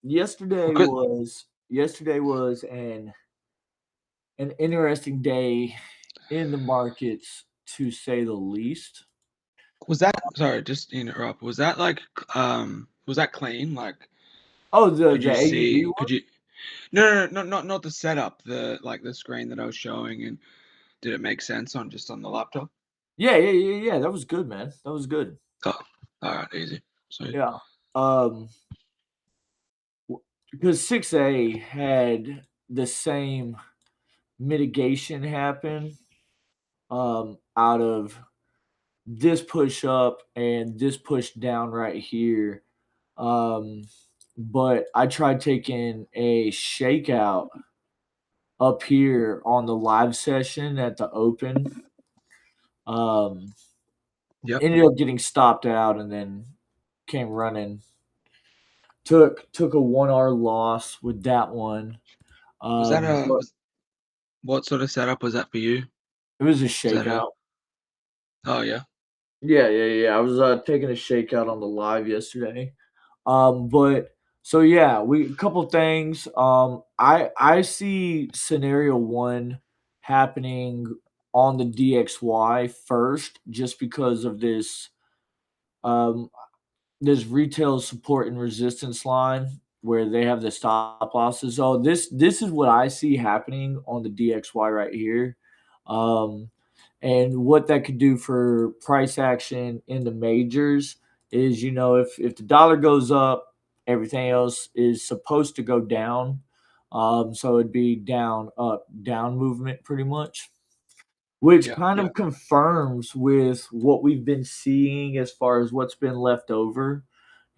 yesterday Because was yesterday was an interesting day in the markets to say the least. was that sorry, just to interrupt. Was that like was that clean? Like Oh, the could the you AUD see one? could you no, no, no, not the setup, the screen that I was showing, and did it make sense on just on the laptop? Yeah, yeah, yeah, yeah. That was good, man. That was good. Oh, all right, easy. Sweet. Yeah. Um, because 6A had the same mitigation happen out of this push up and this push down right here. Um, but I tried taking a shakeout up here on the live session at the open. Um, Yep. Ended up getting stopped out and then came running. Took a 1 hour loss with that one. Was that a But was what sort of setup was that for you? it was a Was that a shakeout. oh yeah. Yeah, yeah, yeah. I was taking a shakeout on the live yesterday. But so yeah, we a couple things. I see scenario one happening on the DXY first, just because of um this retail support and resistance line where they have the stop losses. So this is what I see happening on the DXY right here. Um, and what that could do for price action in the majors is, if the dollar goes up, everything else is supposed to go down. So it'd be down, up, down movement pretty much, which Yeah, kind yeah, of confirms with what we've been seeing as far as what's been left over.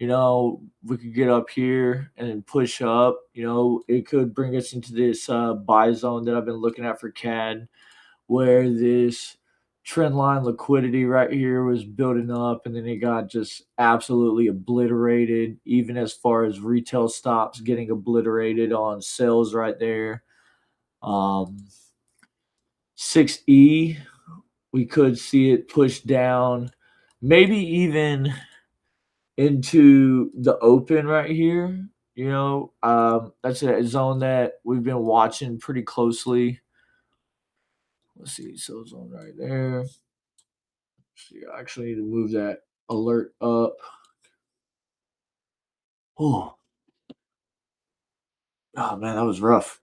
We could get up here and then push up. It could bring us into this buy zone that I've been looking at for CAD, where this trend line liquidity right here was building up and then it got just absolutely obliterated, even as far as retail stops getting obliterated on sales right there. Um, 6E, we could see it push down, maybe even into the open right here. That's a zone that we've been watching pretty closely. Let's see, so zone right there. See, I actually need to move that alert up. Oh, oh man, that was rough.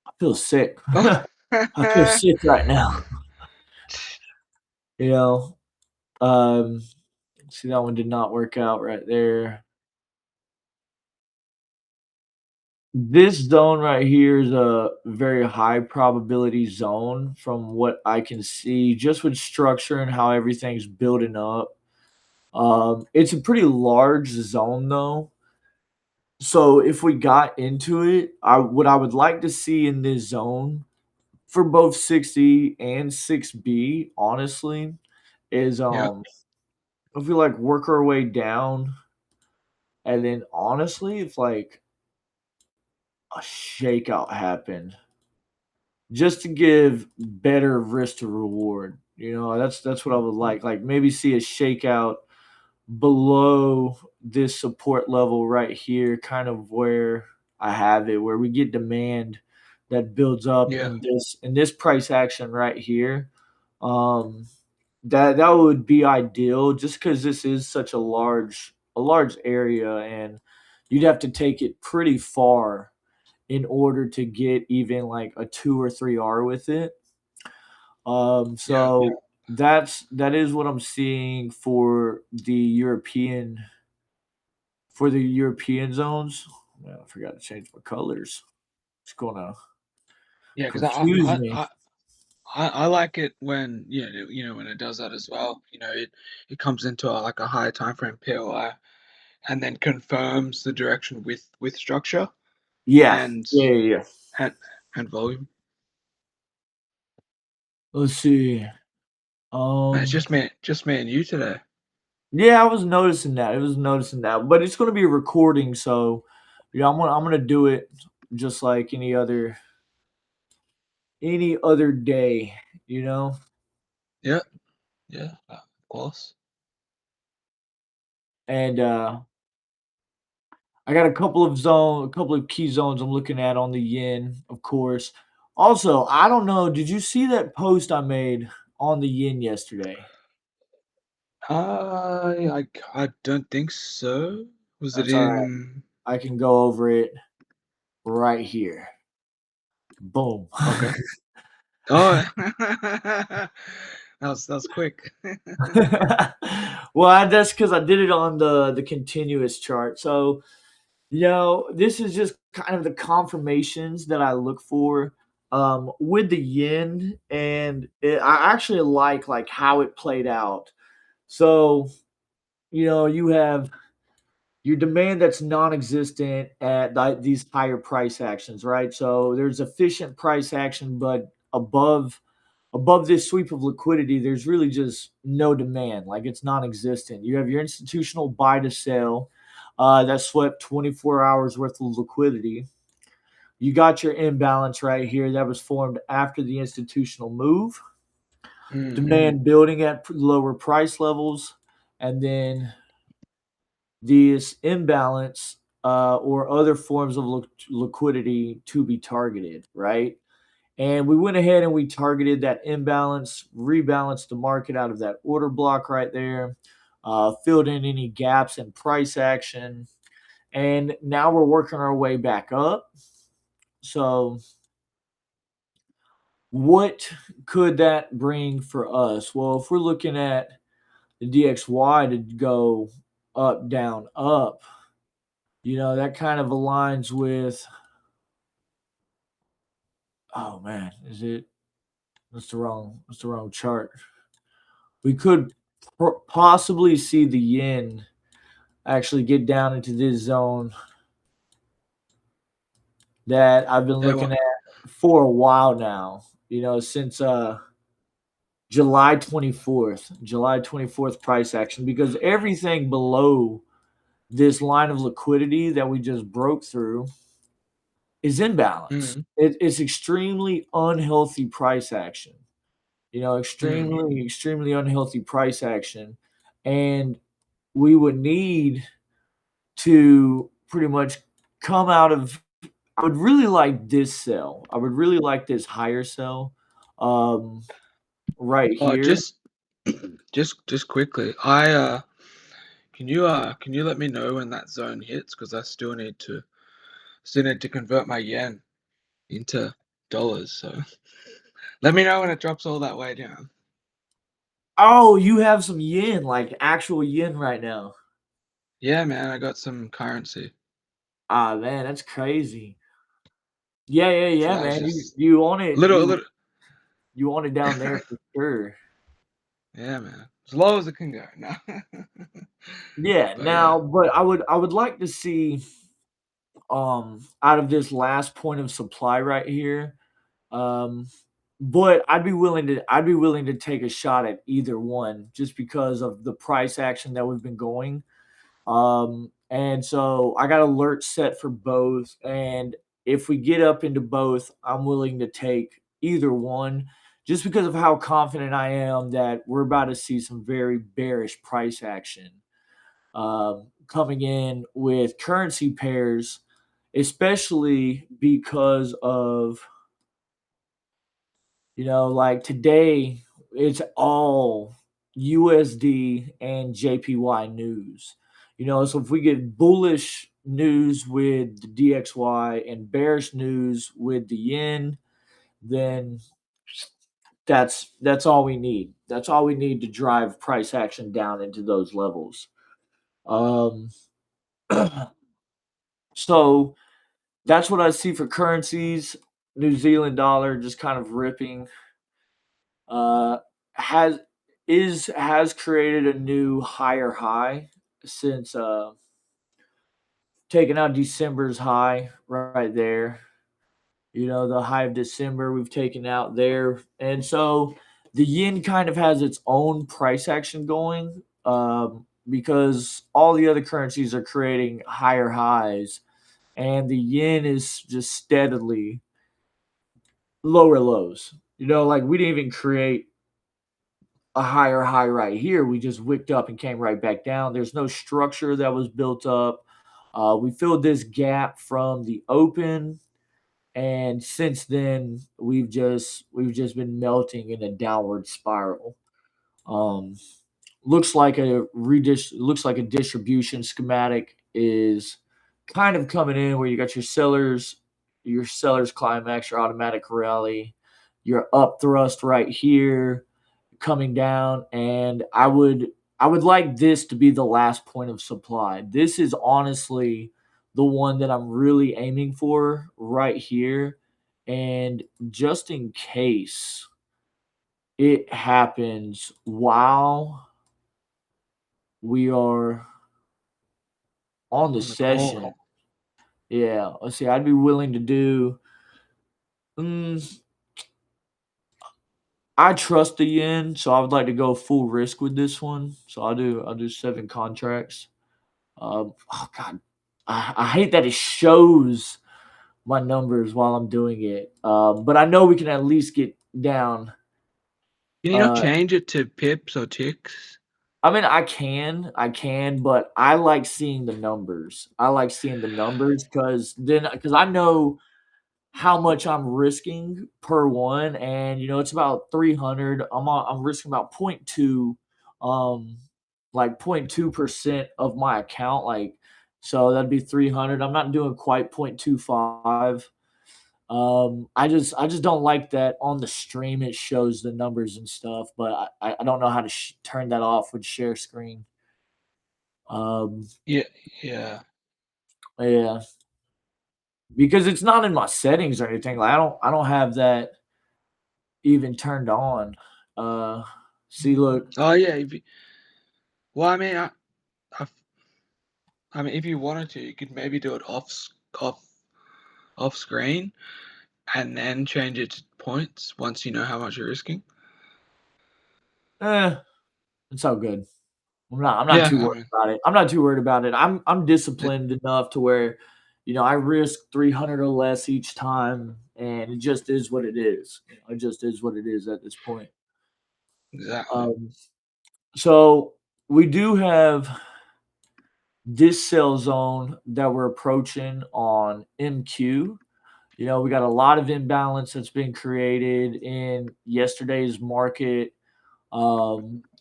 I feel sick. oh. I feel sick right now. You know, um, see that one did not work out right there. This zone right here is a very high probability zone from what I can see, just with structure and how everything's building up. It's a pretty large zone though. So if we got into it, what I would like to see in this zone for both 60 and 6B, honestly, is Yeah, if we like work our way down and then honestly, if like a shakeout happened just to give better risk to reward. That's what I would like. Like maybe see a shakeout below this support level right here, kind of where I have it, where we get demand that builds up yeah, in this price action right here. Um, that would be ideal, just because this is such a large area, and you'd have to take it pretty far in order to get even like a 2 or 3 R with it. yeah, yeah. So that is what I'm seeing for the European zones. Man, I forgot to change my colors. It's gonna Yeah, because confuse me. I like it when when it does that as well. It comes into like a higher time frame POI and then confirms the direction with structure Yeah, and yeah, yeah, yeah. and and volume. Let's see. Man, it's Um, just me and you today. yeah, I was noticing that. It was noticing that, but it's gonna be a recording, so yeah, I'm gonna do it just like any other day, you know. Yeah, yeah, of course. And I got a couple of key zones I'm looking at on the yen, of course. Also, I don't know, did you see that post I made on the yen yesterday? I don't think so. Was it That's all right. in I can go over it right here. Boom. okay. Oh, that was quick. Well, that's because I did it on the continuous chart. So, this is just kind of the confirmations that I look for with the yen, and I actually like how it played out. So, you have your demand that's non-existent at these higher price actions, right? So there's efficient price action, but above this sweep of liquidity, there's really just no demand, like it's non-existent. You have your institutional buy to sell that swept 24 hours worth of liquidity. You got your imbalance right here that was formed after the institutional move, Mm-hmm. demand building at lower price levels, and then this imbalance or other forms of liquidity to be targeted, right? And we went ahead and we targeted that imbalance, rebalanced the market out of that order block right there, filled in any gaps in price action, and now we're working our way back up. So, what could that bring for us? Well, if we're looking at the DXY to go up, down, up, that kind of aligns with, oh man, is it? That's the wrong chart. We could possibly see the yen actually get down into this zone that I've been Yeah, looking well, at for a while now. Since July 24th price action, because everything below this line of liquidity that we just broke through is imbalance. mm, It's extremely unhealthy price action. mm. Extremely unhealthy price action. And we would need to pretty much come out of, I would really like this sell. I would really like this higher sell um, right Oh, here. just quickly. Can you let me know when that zone hits? Because I still need to convert my yen into dollars. So let me know when it drops all that way down. Oh, you have some yen, like actual yen right now. Yeah, man, I got some currency. Ah, man, that's crazy. Yeah, yeah, So yeah, that was man. You just you own a it. little, a You little. you own it down there for sure. Yeah, man, as low as it can go. No, Yeah. but yeah. Now, but I would like to see out of this last point of supply right here. Um, but I'd be willing to take a shot at either one just because of the price action that we've been going. And so I got alerts set for both. And if we get up into both, I'm willing to take either one just because of how confident I am that we're about to see some very bearish price action coming in with currency pairs, especially because of, like today, it's all USD and JPY news. So if we get bullish news with the DXY and bearish news with the yen, then that's all we need. That's all we need to drive price action down into those levels. Um, so that's what I see for currencies. New Zealand dollar just kind of ripping. Uh, has has created a new higher high since taking out December's high right there. The high of December we've taken out there, and so the yen kind of has its own price action going because all the other currencies are creating higher highs, and the yen is just steadily lower lows. Like we didn't even create a higher high right here. We just wicked up and came right back down. There's no structure that was built up. We filled this gap from the open, and since then we've just been melting in a downward spiral. Um, looks like a distribution schematic is kind of coming in where you got your sellers climax, your automatic rally, your up thrust right here coming down, and I would like this to be the last point of supply. This is honestly the one that I'm really aiming for right here, and just in case it happens while we are on the On the call. session. Yeah, let's see. I'd be willing to do. Mm, I trust the yen, so I would like to go full risk with this one. So I'll do 7 contracts. Oh God, I hate that it shows my numbers while I'm doing it. But I know we can at least get down. Can you not Uh, change it to pips or ticks? I mean, I can, but I like seeing the numbers. I like seeing the numbers because I know how much I'm risking per one, and it's about 300. I'm risking about point 0.2, like 0.2% of my account, like so that'd be 300. I'm not doing quite 0.25. I just don't like that on the stream it shows the numbers and stuff, but I don't know how to turn that off with share screen. Um, Yeah, yeah. yeah, because it's not in my settings or anything. Like I don't have that even turned on. Uh, see, look, Oh, yeah, if you well, I I mean, if you wanted to, you could maybe do it off screen and then change it to points once you know how much you're risking. eh, it's all good. I'm not Yeah, too I worried mean, about it. I'm not too worried about it. I'm it disciplined enough to where, I risk 300 or less each time, and it just is what it is. It just is what it is at this point. exactly. Um, so we do have this sell zone that we're approaching on MQ. We got a lot of imbalance that's been created in yesterday's market.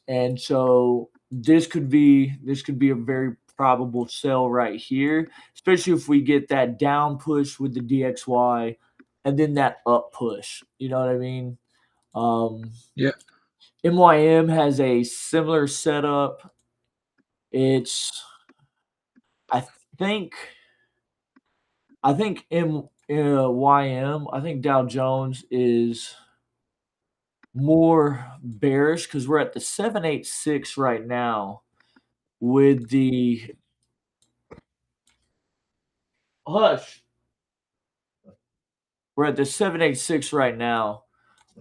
And so this could be a very probable sell right here, especially if we get that down push with the DXY and then that up push. You know what I mean? Um, Yeah, MYM has a similar setup. It's I think I think YM. I think Dow Jones is more bearish because we're at the 786 right now with the hush. We're at the 786 right now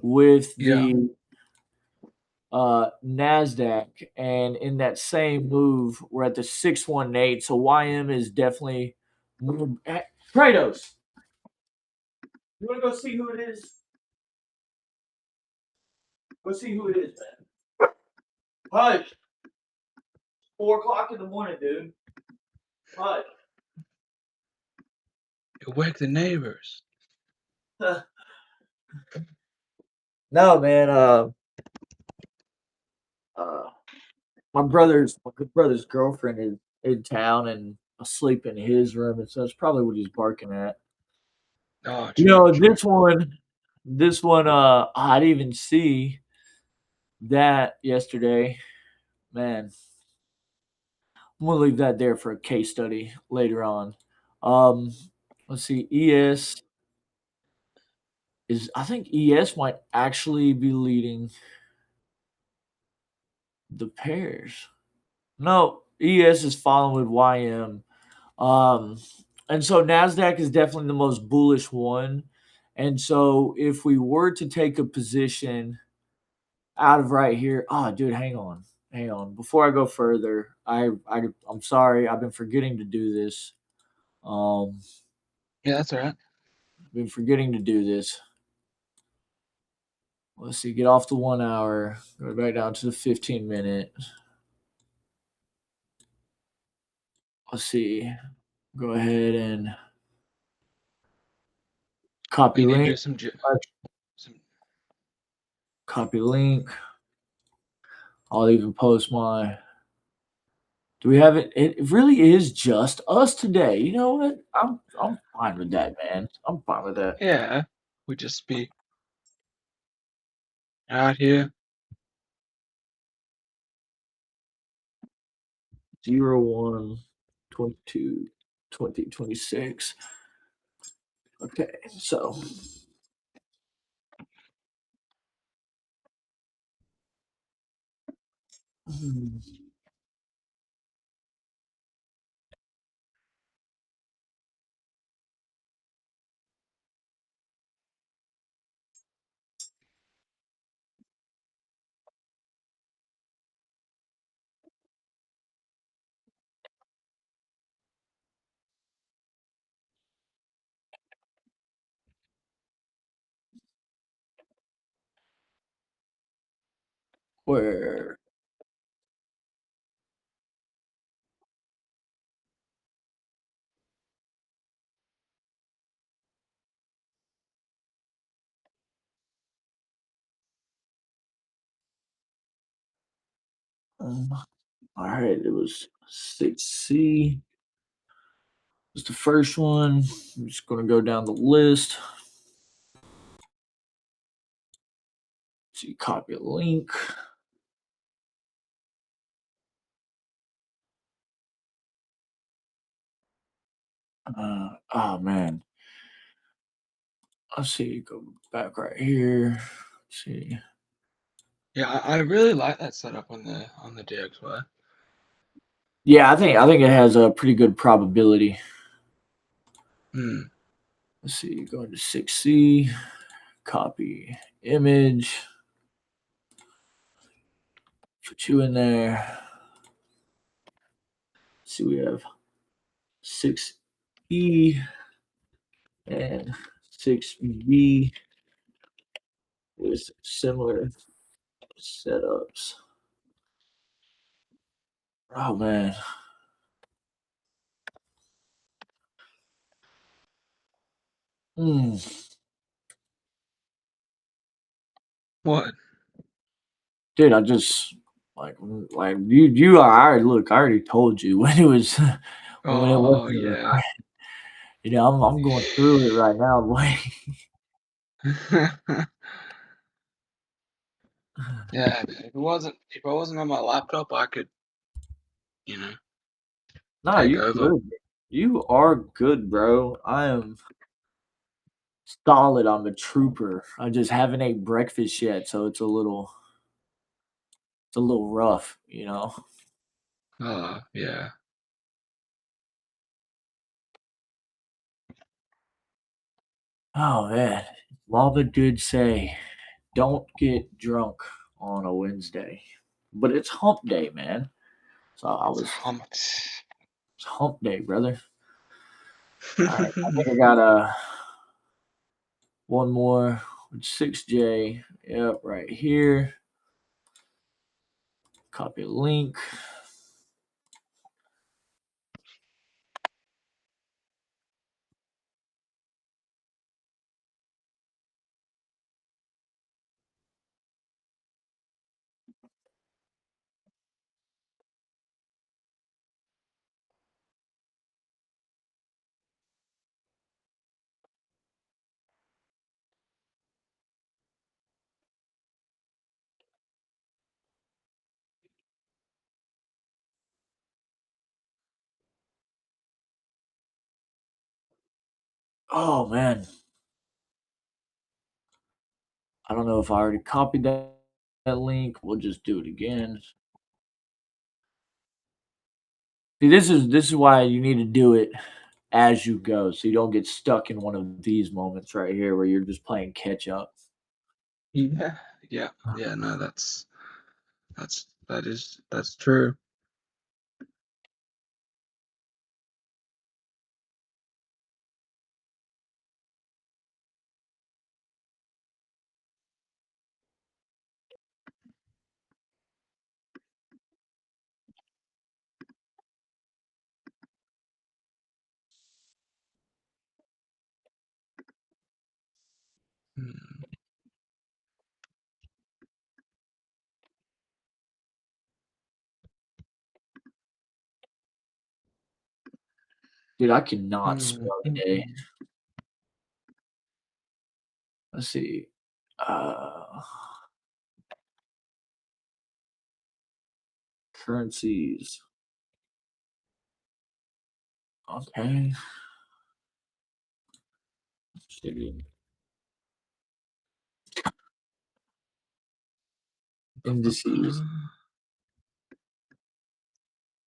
with yeah. the Nasdaq, and in that same move, we're at the 618. So YM is definitely Kratos. You want to go see who it is? Go see who it is, man. Hush. 4 o'clock in the morning, dude. Hush. You wake the neighbors. No, man. Uh, my good brother's girlfriend is in town and asleep in his room, and so that's probably what he's barking at. Oh, You true, know, true. this one, I didn't even see that yesterday. Man, I'm gonna leave that there for a case study later on. Um, let's see, I think ES might actually be leading the pairs. No, ES is following with YM. Um, and so Nasdaq is definitely the most bullish one. And so if we were to take a position out of right here, oh, dude, hang on. Before I go further, I'm sorry, I've been forgetting to do this. Um, Yeah, that's alright. I've been forgetting to do this. Let's see, get off the 1 hour, go back down to the 15 minute. Let's see. Go ahead and copy You need to link. do some. Copy link. I'll even post my. Do we have it? It really is just us today. You know what? I'm fine with that, man. I'm fine with that. Yeah, we just be out here. 01 22 2026. Okay, so hmm, where um, all right, it was 6C. Was the first one. I'm just gonna go down the list. See, copy a link. Oh man. Let's see. Go back right here. Let's see. Yeah, I really like that setup on the DXY. Yeah, I think it has a pretty good probability. Hmm. Let's see. Go into 6C. Copy image. Put you in there. See, we have 6E and 6B with similar setups. Oh man. Hmm. What? Dude, I just like you I already look, I already told you when it was when it Oh wasn't yeah. I'm going through it right now. Like Yeah, if I wasn't on my laptop, I could, you know, nah, take you over. good. You are good, bro. I am solid. I'm a trooper. I just haven't ate breakfast yet, so it's a little rough, you know. Oh yeah. Oh man. Mama did say don't get drunk on a Wednesday. But it's hump day, man. So It's a hump. it's hump day, brother. All right, I think I got one more with 6J. Yep, right here. Copy link. Oh man, I don't know if I already copied that link. We'll just do it again. See, this is why you need to do it as you go, so you don't get stuck in one of these moments right here where you're just playing catch up. Yeah, yeah, yeah. No, that's true. Mm, Dude, I cannot mm, spell mm, today. mm. Let's see. Currencies. Okay. Let's see. Indices.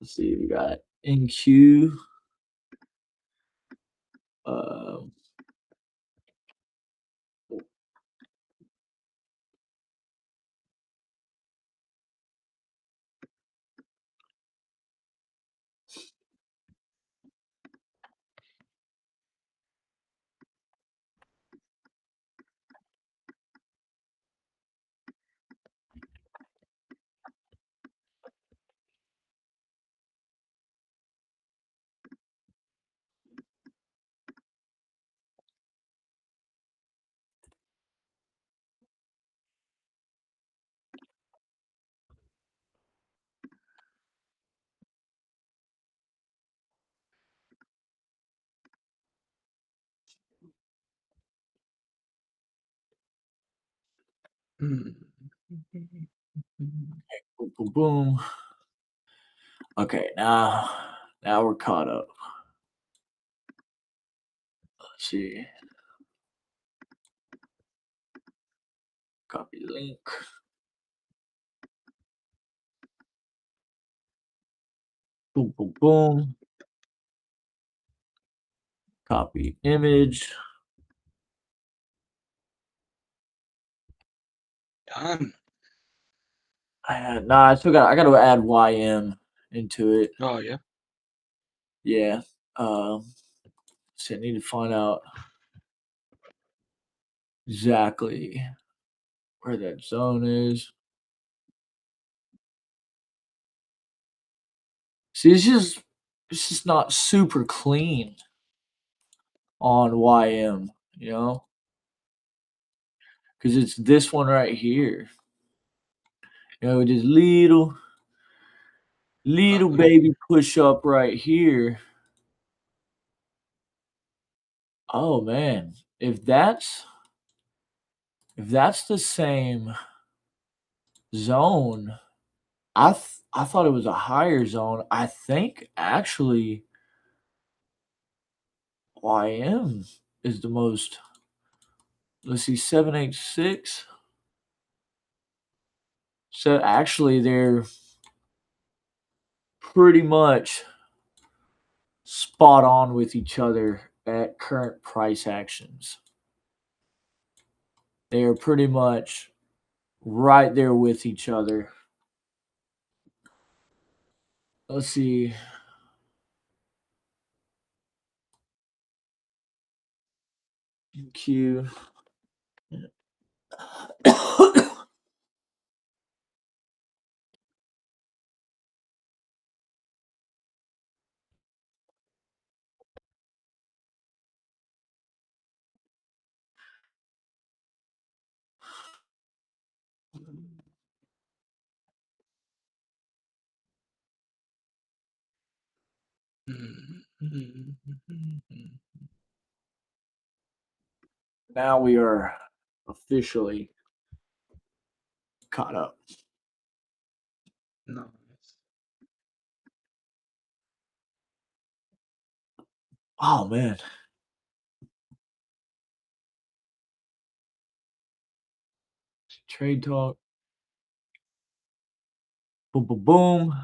Let's see. We got NQ. Uh, Mm. boom, boom, boom. Okay, now we're caught up. Let's see. Copy link. Boom, boom, boom. Copy image. Done. I got to add YM into it. Oh, yeah. Yeah. So I need to find out exactly where that zone is. See, it's just not super clean on YM, you know, because it's this one right here. You know, this little Uh-oh. baby push up right here. Oh man, if that's the same zone, I thought it was a higher zone. I think actually YM is the most. Let's see, 786. So actually, they're pretty much spot on with each other at current price actions. They are pretty much right there with each other. Let's see. Q. Mm, mm, mm, mm. Now we are officially caught up. Nice. Oh man. Trade talk. Boom boom boom.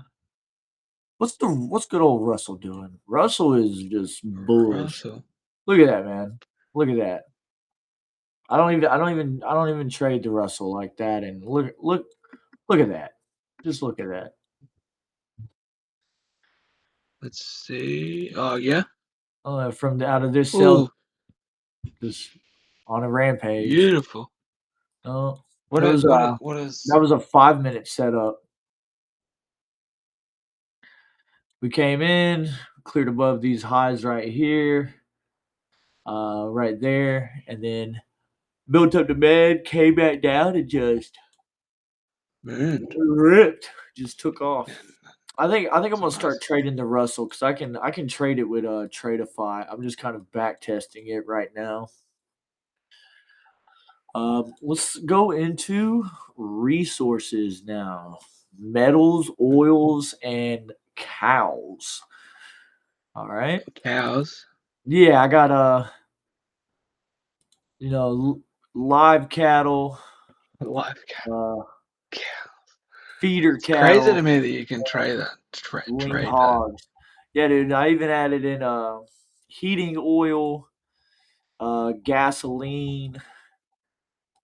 What's good old Russell doing? Russell is just bullish. Russell. Look at that, man. Look at that. I don't even trade the Russell like that. And look at that. Just look at that. Let's see. Oh, yeah. From the, out of this cell, Oh, just on a rampage. beautiful. Uh, What that it was what it a what is that was a 5 minute setup. We came in, cleared above these highs right here, right there, and then built up the bed, came back down, and just Mooned. ripped, just took Yeah, off. I think I'm that's gonna start nice. trading the Russell because I can trade it with Tradeify. I'm just kind of back testing it right now. Let's go into resources now. Metals, oils, and cows. All right. Cows. Yeah, I got you know, live cattle, Live uh, cow. feeder It's crazy to cattle, me that you can trade that. lean Trade that. hogs. Yeah, dude. I even added in heating oil, gasoline,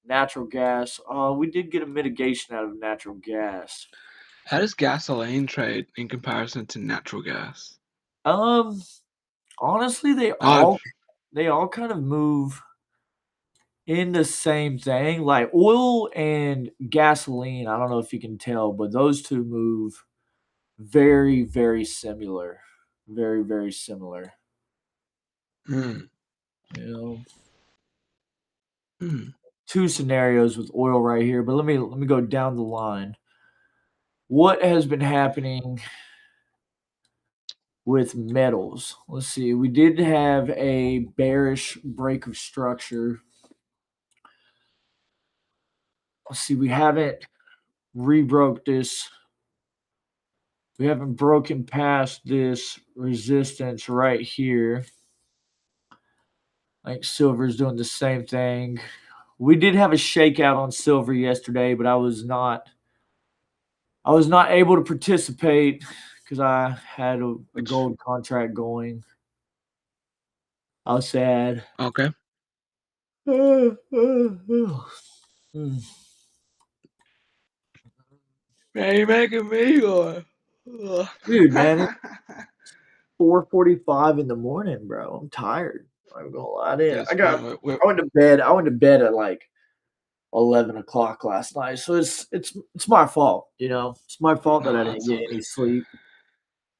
natural gas. We did get a mitigation out of natural gas. How does gasoline trade in comparison to natural gas? Um, honestly, I've they all kind of move in the same thing. Like oil and gasoline, I don't know if you can tell, but those two move very, very similar. Very, very similar. mm, You know, mm, two scenarios with oil right here, but let me go down the line. What has been happening with metals? Let's see. We did have a bearish break of structure. Let's see. We haven't rebroke this. We haven't broken past this resistance right here. I think silver's doing the same thing. We did have a shakeout on silver yesterday, but I was not able to participate because I had a which gold contract going. I was sad. okay. Mm. Man, you making me or ugh. Dude, man, it's 4:45 in the morning, bro. I'm tired. I'm gonna lie to you. It's fine. I went to bed. I went to bed at like 11 o'clock last night, so it's my fault. It's my fault that I no, didn't it's get all any good. sleep.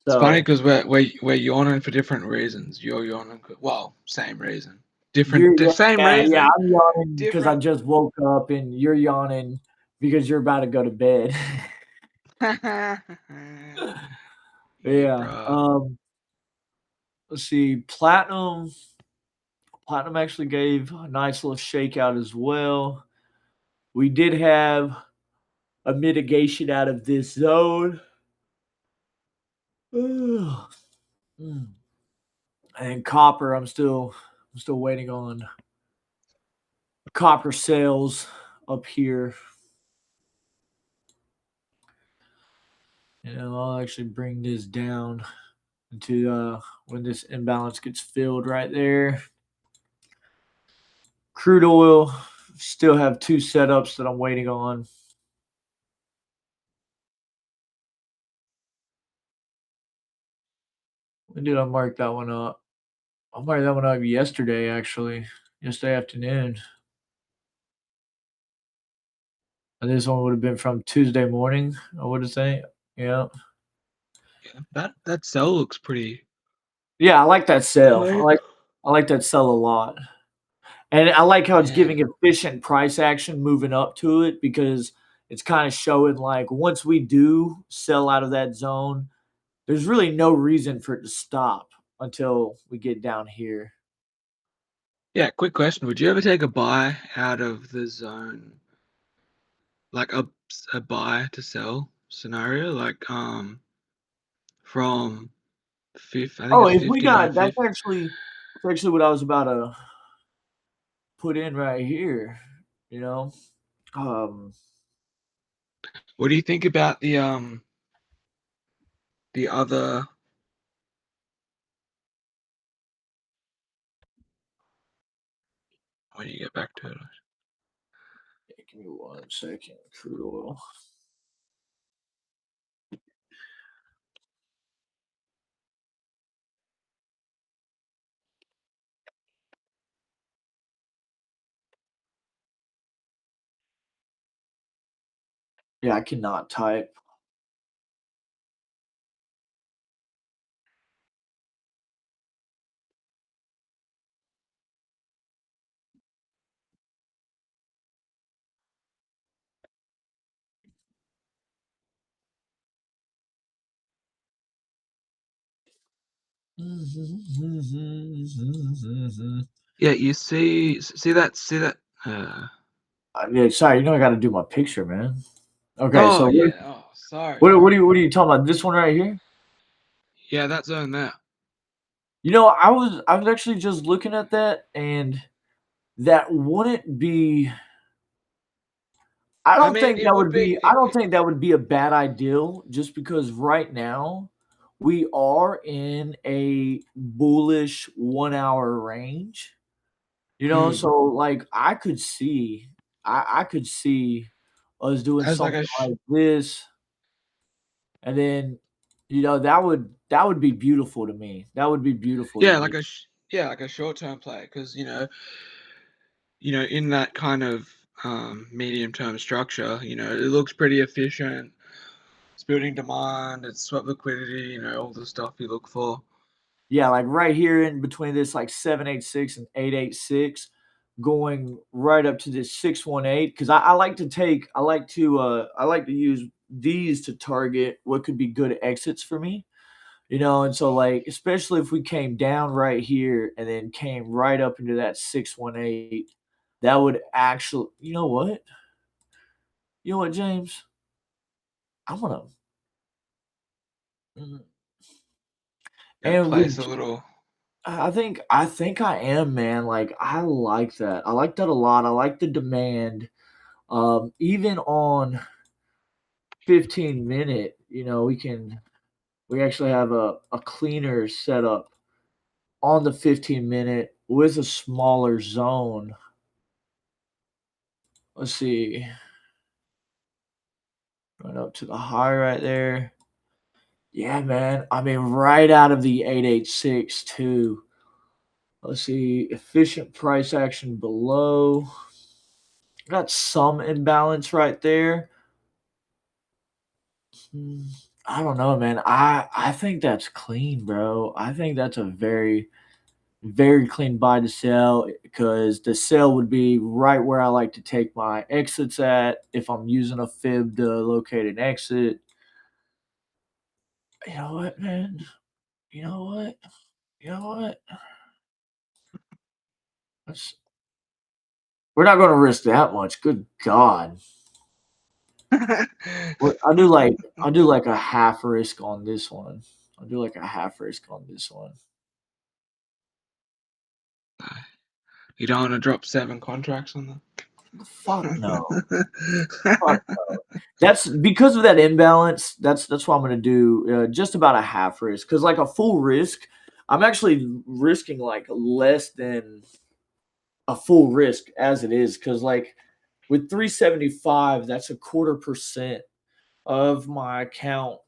It's funny So because we're yawning for different reasons. You're yawning, well, same reason, you're the same yeah, reason, I'm yawning because I different. just woke up, and you're yawning because you're about to go to bed. Yeah, Yeah. bro. Let's see. Platinum actually gave a nice little shakeout as well. We did have a mitigation out of this zone. Mm. And copper, I'm still waiting on copper sales up here. I'll actually bring this down to when this imbalance gets filled right there. Crude oil, still have two setups that I'm waiting on. When did I mark that one up? I marked that one up yesterday, actually, yesterday afternoon. And this one would have been from Tuesday morning, I would have think. Yeah. Yeah, that cell looks pretty Yeah, I like that sell. I clean. like I like that sell a lot. And I like how it's Man, giving efficient price action moving up to it because it's kind of showing like once we do sell out of that zone, there's really no reason for it to stop until we get down here. yeah. Quick question: would you ever take a buy out of the zone, like a buy to sell scenario, like from fifth? I think Oh, it's if we 59 got fifth. that's actually what I was about to put in right here, you know. Um What do you think about the other? When you get back to it, Give me 1 second. Crude oil. Yeah, I cannot type. Yeah, you see that. Uh, Yeah, sorry, I gotta do my picture, man. Okay, oh so yeah. Oh, sorry, what sorry. what are you talking about? This one right here? Yeah, that zone there. I was actually just looking at that, and that wouldn't be I mean, it would be. I don't think that would be a bad ideal just because right now we are in a bullish 1 hour range, Mm, so like I could see us doing as like a something like this, and then that would be beautiful to me. That would be beautiful to yeah, me. like a short term play because in that kind of medium term structure, it looks pretty efficient. It's building demand, it's swept liquidity, all the stuff you look for. Yeah, like right here in between this like 786 and 886, going right up to this 618. Because I like to use these to target what could be good exits for me. And so like especially if we came down right here and then came right up into that 618, that would actually you know what, James? I'm gonna mm, Yeah, and place with a little. I think I am, man. Like I like that. I like that a lot. I like the demand. Even on 15-minute, we actually have a cleaner setup on the 15-minute with a smaller zone. Let's see. Right up to the high right there. Yeah, man. I mean, right out of the 886 too. Let's see. Efficient price action below. Got some imbalance right there. Mm, I don't know, man. I think that's clean, bro. I think that's a very, very clean buy to sell because the sell would be right where I like to take my exits at if I'm using a fib to locate an exit. You know what, man? You know what? You know what? Let's, we're not going to risk that much. Good God. I'll do like a half risk on this one. I'll do like a half risk on this one. You don't want to drop 7 contracts on Fuck no. them. Fuck That's because of that imbalance. That's what I'm gonna do. Just about a half risk, because like a full risk, I'm actually risking like less than a full risk as it is. Because like with 375, that's a 1/4% of my account,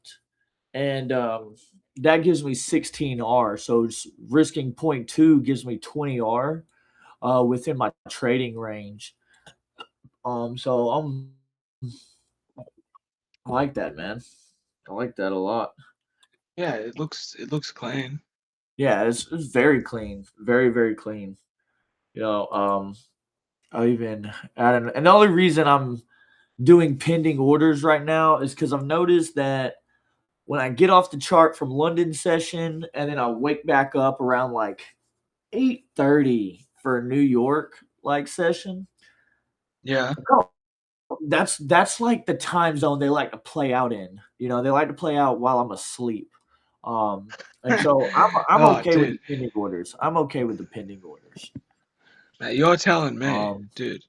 and that gives me 16 R. So risking point 0.2 gives me 20 R within my trading range. So I like that, man. I like that a lot. Yeah, it looks clean. Yeah, it's very clean, very, very clean. You know, um, I even add and the only reason I'm doing pending orders right now is because I've noticed that when I get off the chart from London session and then I wake back up around like 8:30 for a New York like session, Yeah. oh, that's like the time zone they like to play out in. They like to play out while I'm asleep. Um, and so I'm Oh, okay with the dude, pending orders. I'm okay with the pending orders. mate, you're telling me, Um, dude.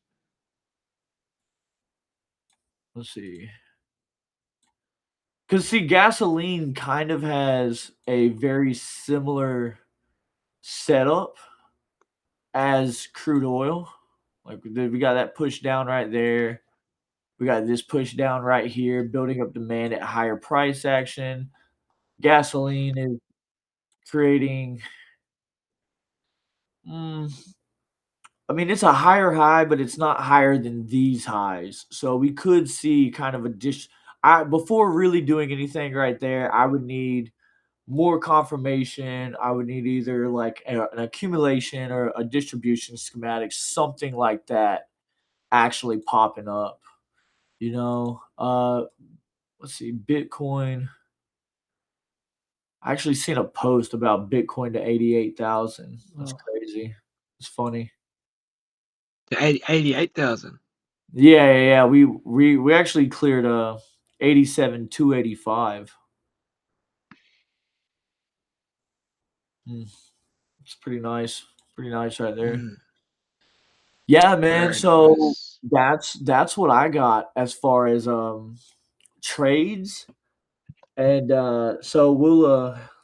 let's see. Because see, gasoline kind of has a very similar setup as crude oil. Like we got that push down right there. We got this push down right here, building up demand at higher price action. Gasoline is creating. Mm, I mean, it's a higher high, but it's not higher than these highs. So we could see kind of a dish. I before really doing anything right there, I would need more confirmation. I would need either like an accumulation or a distribution schematic, something like that, actually popping up. Let's see, Bitcoin. I actually seen a post about Bitcoin to 88,000. That's Oh. crazy. It's funny. To 88,000. Yeah, yeah, yeah. We actually cleared 87,285. Mm, it's pretty nice. Pretty nice right there. Mm, Yeah, man. very So nice. that's what I got as far as trades. And so we'll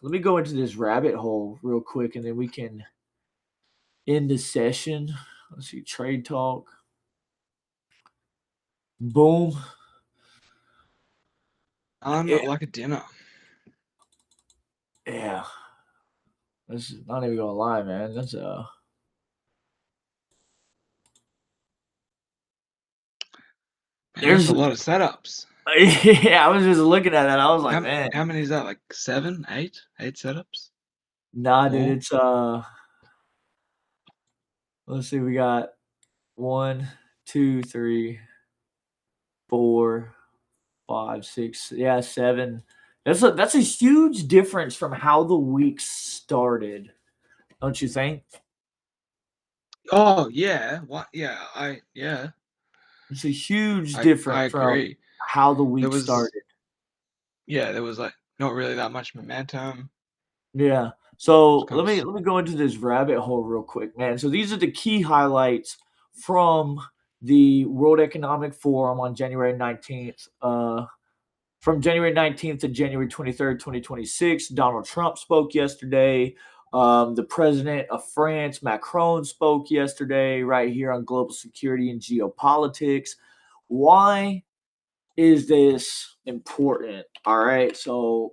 let me go into this rabbit hole real quick and then we can end the session. Let's see, trade talk. Boom. I'm Yeah, not like a dinner. yeah. This is not even gonna lie, man. That's Man, that's there's a lot of setups. yeah, I was just looking at that. I was like, How man, how many is that? Like 7, 8, 8 setups? nah, dude, More? it's let's see, we got one, two, three, four, five, six, yeah, seven. That's a huge difference from how the week started, don't you think? Oh, yeah. What? Yeah, yeah. It's a huge I difference from agree. how the There week was started. yeah, there was, like, not really that much momentum. Yeah. It's So kind of s let me go into this rabbit hole real quick, man. So these are the key highlights from the World Economic Forum on January 19th. From January 19th to January 23rd, 2026, Donald Trump spoke yesterday. The president of France, Macron, spoke yesterday, right here on global security and geopolitics. Why is this important? All right. So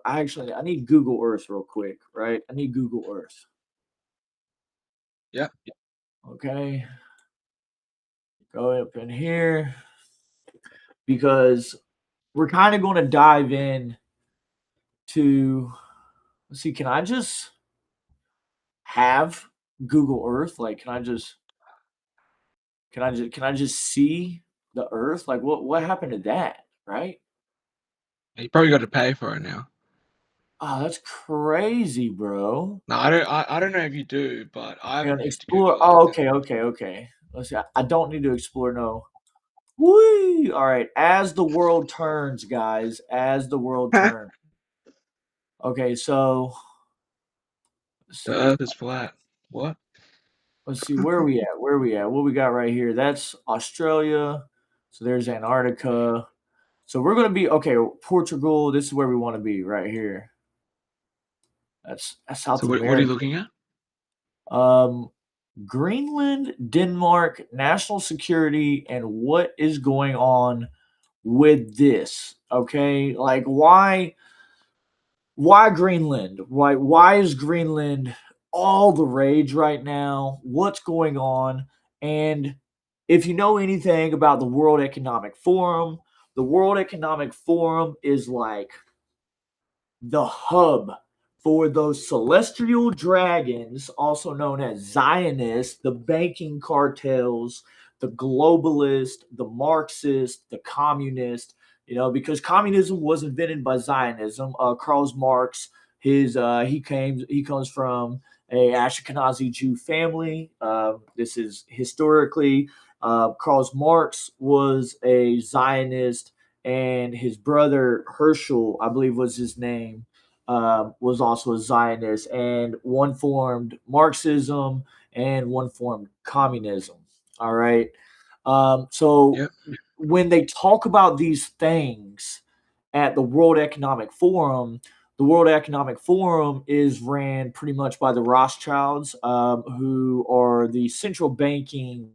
I need Google Earth real quick, right? I need Google Earth. yeah. Okay. Go up in here because we're kind of going to dive in to, let's see, can I just have Google Earth? Like, can I just see the Earth? Like, what happened to that? Right? You probably got to pay for it now. Oh, that's crazy, bro. No, I don't know if you do, but I Hang haven't on, used explore. Google Oh, Earth in okay, okay, okay. Let's see. I don't need to explore. No. Whee! All right. As the world turns, guys. As the world turns. Okay, so let's The see. Earth is flat. What? Let's see. Where are we at? Where are we at? What we got right here? That's Australia. So there's Antarctica. So we're gonna be okay. Portugal. This is where we want to be right here. That's So South what are you America. looking at? Um, Greenland, Denmark, national security, and what is going on with this? Okay, like why Greenland? Why is Greenland all the rage right now? What's going on? And if you know anything about the World Economic Forum is like the hub for those celestial dragons, also known as Zionists, the banking cartels, the globalists, the Marxists, the communists. You know, because communism was invented by Zionism. Karl Marx, he comes from a Ashkenazi Jew family. This is historically Karl Marx was a Zionist and his brother Herschel, I believe was his name, was also a Zionist, and one formed Marxism and one formed communism. All right. So Yep. when they talk about these things at the World Economic Forum, the World Economic Forum is ran pretty much by the Rothschilds, who are the central banking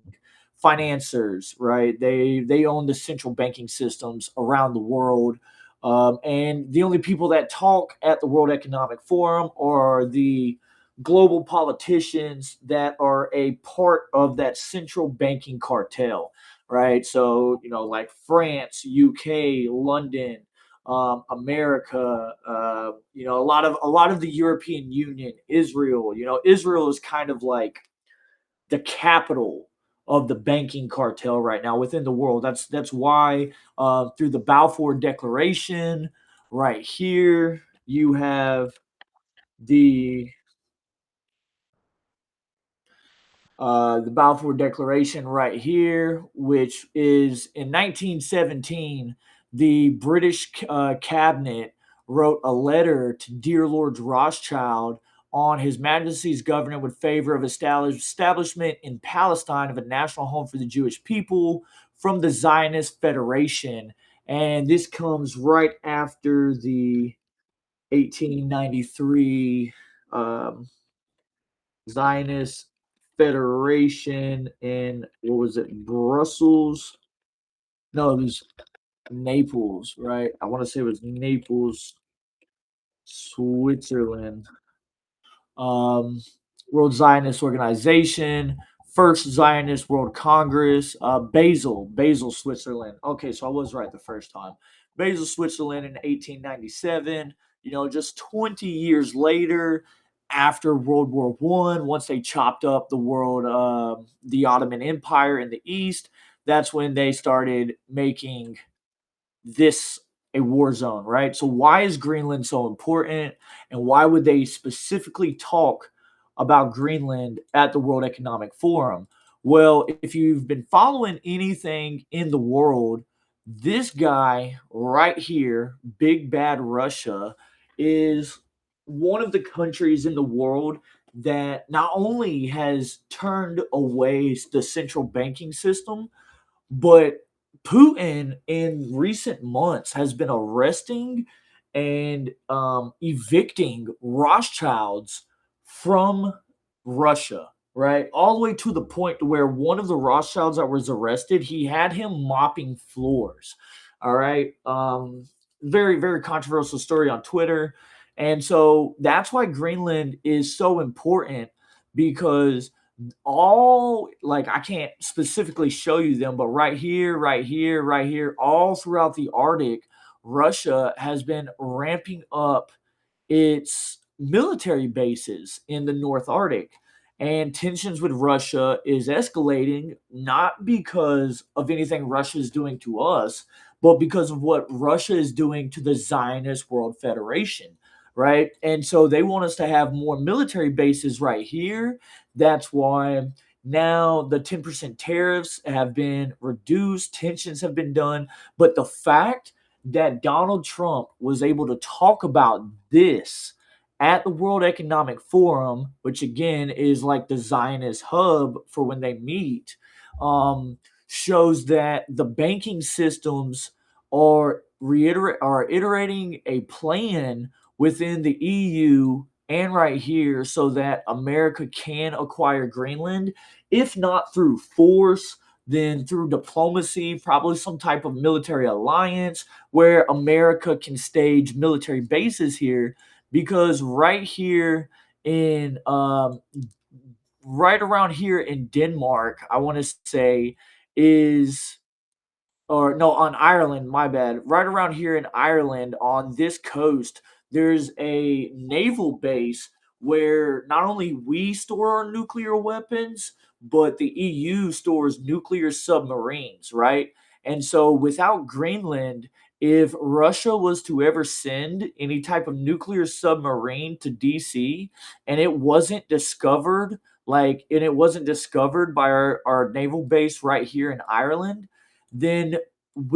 financiers, right? They own the central banking systems around the world, and the only people that talk at the World Economic Forum are the global politicians that are a part of that central banking cartel, right? So you know, like France, UK, London, America, you know, a lot of the European Union, Israel. You know, Israel is kind of like the capital of the banking cartel right now within the world. That's why through the Balfour Declaration, right here. you have the the Balfour Declaration right here, which is in 1917, the British cabinet wrote a letter to dear Lord Rothschild on His Majesty's government would favor of establishment in Palestine of a national home for the Jewish people from the Zionist Federation. And this comes right after the 1893 um, Zionist Federation in what was it, Brussels? No, it was Naples, right? I want to say it was Naples, Switzerland. um, World Zionist Organization, First Zionist World Congress, Basel, Switzerland. Okay, so I was right the first time. Basel, Switzerland in 1897. You know, just 20 years later, after World War One, once they chopped up the Ottoman Empire in the East, that's when they started making this a war zone, right? So why is Greenland so important, and why would they specifically talk about Greenland at the World Economic Forum? Well, if you've been following anything in the world, this guy right here, Big Bad Russia, is one of the countries in the world that not only has turned away the central banking system, but Putin in recent months has been arresting and evicting Rothschilds from Russia, right? All the way to the point where one of the Rothschilds that was arrested, he had him mopping floors. All right. Very, very controversial story on Twitter. And so that's why Greenland is so important, because all, like, I can't specifically show you them, but right here, right here, right here, all throughout the Arctic, Russia has been ramping up its military bases in the North Arctic. And tensions with Russia is escalating, not because of anything Russia is doing to us, but because of what Russia is doing to the Zionist World Federation, right? And so they want us to have more military bases right here. That's why now the 10% tariffs have been reduced, tensions have been done. But the fact that Donald Trump was able to talk about this at the World Economic Forum, which again is like the Zionist hub for when they meet, um, shows that the banking systems are iterating a plan within the EU and right here so that America can acquire Greenland, if not through force, then through diplomacy, probably some type of military alliance where America can stage military bases here. Because right here in right around here in Denmark, I want to say is, or no, on Ireland, my bad. Right around here in Ireland on this coast, there's a naval base where not only we store our nuclear weapons, but the EU stores nuclear submarines, right? And so without Greenland, if Russia was to ever send any type of nuclear submarine to DC and it wasn't discovered, and it wasn't discovered by our naval base right here in Ireland, then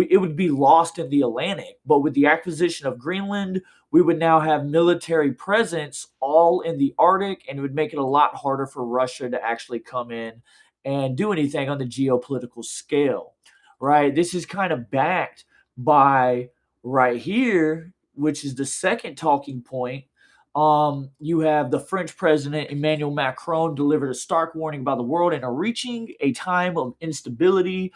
it would be lost in the Atlantic. But with the acquisition of Greenland, we would now have military presence all in the Arctic, and it would make it a lot harder for Russia to actually come in and do anything on the geopolitical scale, right? This is kind of backed by right here, which is the second talking point. You have the French president Emmanuel Macron delivered a stark warning about the world and are reaching a time of instability.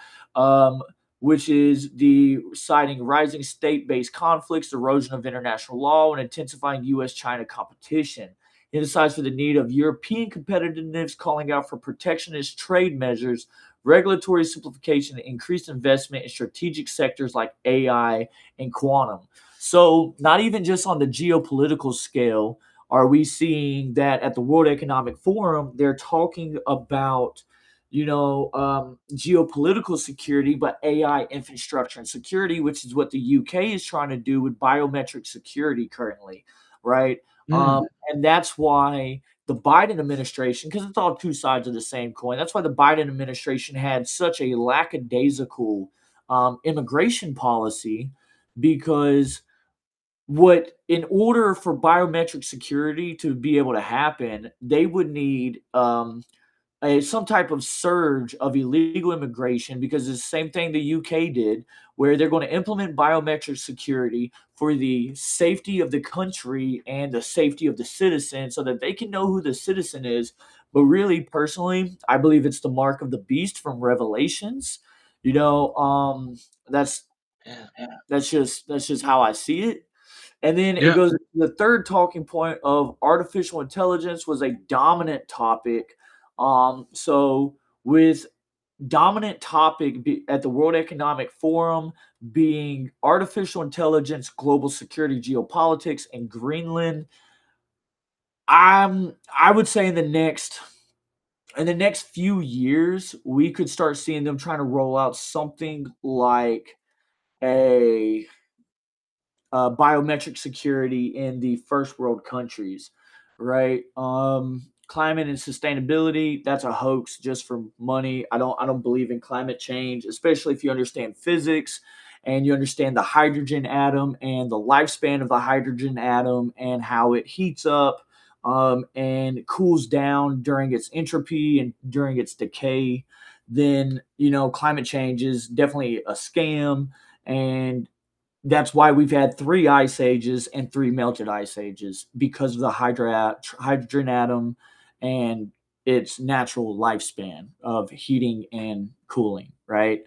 Which is the citing rising state-based conflicts, erosion of international law, and intensifying U.S.-China competition. He emphasized for the need of European competitiveness, calling out for protectionist trade measures, regulatory simplification, and increased investment in strategic sectors like AI and quantum. So, not even just on the geopolitical scale are we seeing that at the World Economic Forum, they're talking about geopolitical security, but AI infrastructure and security, which is what the UK is trying to do with biometric security currently. right? Mm. And that's why the Biden administration, because it's all two sides of the same coin, that's why the Biden administration had such a lackadaisical immigration policy because what in order for biometric security to be able to happen, they would need some type of surge of illegal immigration because it's the same thing the UK did, where they're going to implement biometric security for the safety of the country and the safety of the citizen so that they can know who the citizen is. But really, personally, I believe it's the mark of the beast from Revelations. You know, that's Yeah. that's just how I see it. And then it Yeah. goes the third talking point of artificial intelligence was a dominant topic. So with dominant topic at the World Economic Forum being artificial intelligence, global security, geopolitics, and Greenland, I would say in the next few years we could start seeing them trying to roll out something like a biometric security in the first world countries, right? Climate and sustainability, that's a hoax just for money. I don't believe in climate change, especially if you understand physics and you understand the hydrogen atom and the lifespan of the hydrogen atom and how it heats up and cools down during its entropy and during its decay. Then climate change is definitely a scam, and that's why we've had three ice ages and three melted ice ages because of the hydrogen atom and its natural lifespan of heating and cooling. Right?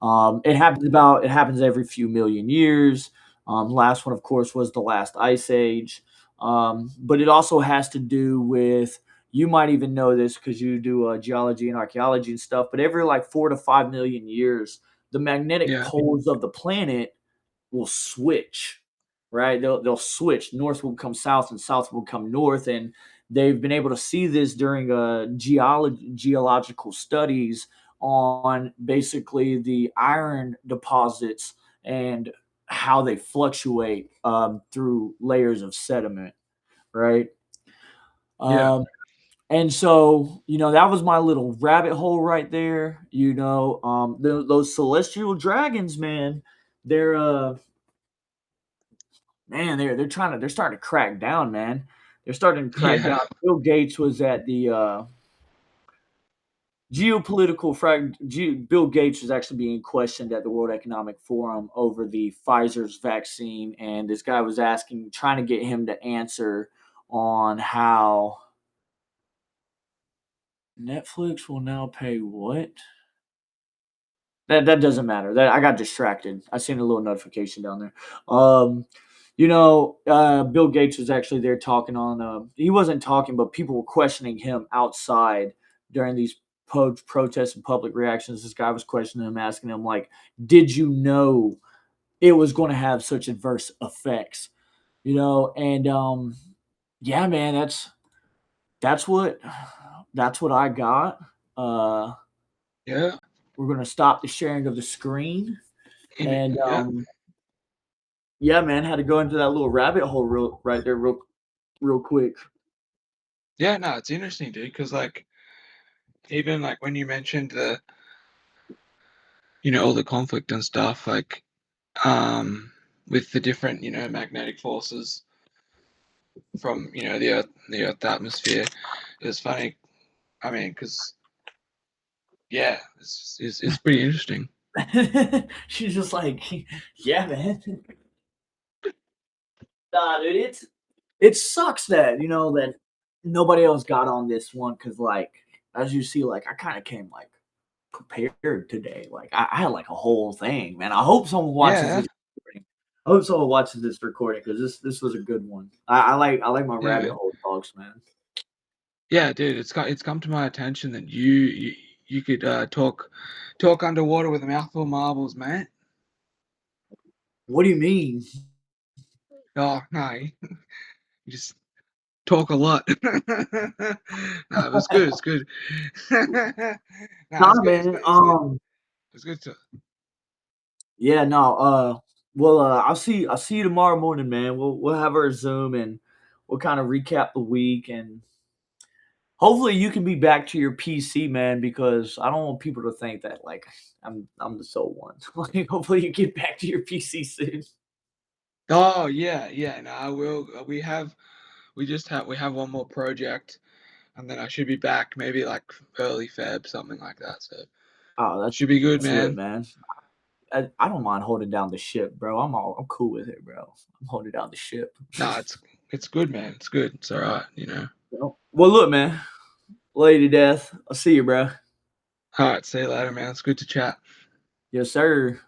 It happens every few million years. Last one, of course, was the last ice age, but it also has to do with, you might even know this because you do geology and archaeology and stuff. But every like 4 to 5 million years, the magnetic Yeah. poles of the planet will switch, right? They'll switch. North will become south, and south will become north, and they've been able to see this during geological studies on basically the iron deposits and how they fluctuate through layers of sediment, right? Yeah. Um, and so, that was my little rabbit hole right there. Those celestial dragons, man, they're they're starting to crack down, man. They're starting to crack down. Yeah. Bill Gates was at the Bill Gates was actually being questioned at the World Economic Forum over the Pfizer's vaccine, and this guy was trying to get him to answer on how Netflix will now pay what? That doesn't matter. That I got distracted. I seen a little notification down there. Bill Gates was actually there talking on. He wasn't talking, but people were questioning him outside during these protests and public reactions. This guy was questioning him, asking him like, "Did you know it was going to have such adverse effects?" And yeah, man, that's what that's what I got. Uh, Yeah. we're gonna stop the sharing of the screen. And Yeah. yeah, man, had to go into that little rabbit hole real quick. Yeah. No, it's interesting, dude. Because like even like when you mentioned all the conflict and stuff, like with the different magnetic forces from the Earth atmosphere, it was funny. I mean, because yeah, it's pretty interesting. She's just like, yeah, man. Nah, dude, it sucks that nobody else got on this one because, like, as you see, like, I kind of came like prepared today. Like, I had like a whole thing, man. I hope someone watches Yeah. this recording. I hope someone watches this recording because this was a good one. I like my Yeah, rabbit man. hole talks, man. Yeah, dude, it's come to my attention that you could talk underwater with a mouthful of marbles, mate. What do you mean? Oh no, you just talk a lot. No, it was good. It's good. No, Nah, it's good. It's man. good. It's good. It's good to. Yeah, no. Well, I'll see you tomorrow morning, man. We'll have our Zoom, and we'll kind of recap the week, and hopefully you can be back to your PC, man, because I don't want people to think that like I'm the sole one. Like, hopefully you get back to your PC soon. Oh, yeah, yeah, no, I will, we have one more project, and then I should be back maybe, like, early Feb, something like that, so Oh, should be good, that's lit, man. man. I don't mind holding down the ship, bro. I'm cool with it, bro. I'm holding down the ship. No, it's good, man, it's good, it's alright, you know? Well, look, man. Lady Death. I'll see you, bro. Alright, see you later, man, it's good to chat. Yes, sir.